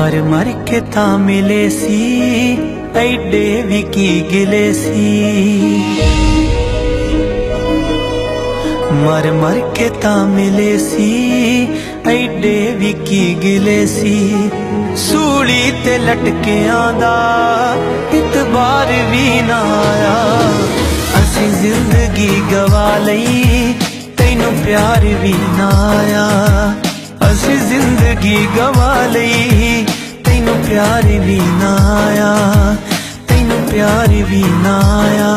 मर मर के ता मिले सी ऐडे भी की गिले सी। मर मर के ता मिले सी ऐडे भी की गिले सी। सूली ते लटके आंदा इतबार भी ना आया। असी जिंदगी गवा लई तैनू प्यार भी ना आया। असी जिंदगी गवा लई तैनू प्यार भी ना आया। तैनू प्यार भी ना आया।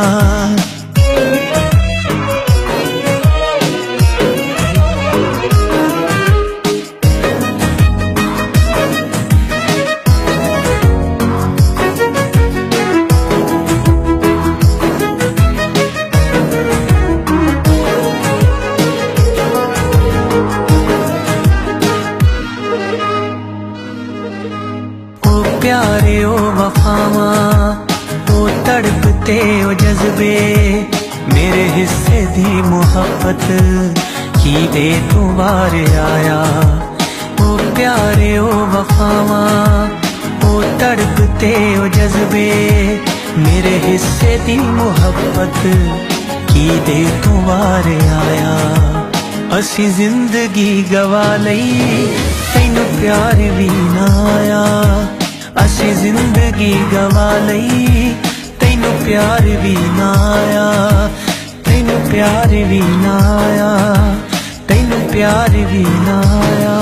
प्यारे ओ वफावा ओ तड़पते ओ जज्बे मेरे हिस्से दी मोहब्बत की दे तू बार आया। ओ प्यारे ओ वफावा ओ तड़पते ओ जज्बे मेरे हिस्से दी मोहब्बत की दे तू बार आया। असी जिंदगी गवा लई तैनू प्यार भी ना आया। असी जिंदगी गवा लई तैनू प्यार भी ना आया। तैनू प्यार भी ना आया। तैनू प्यार भी ना आया।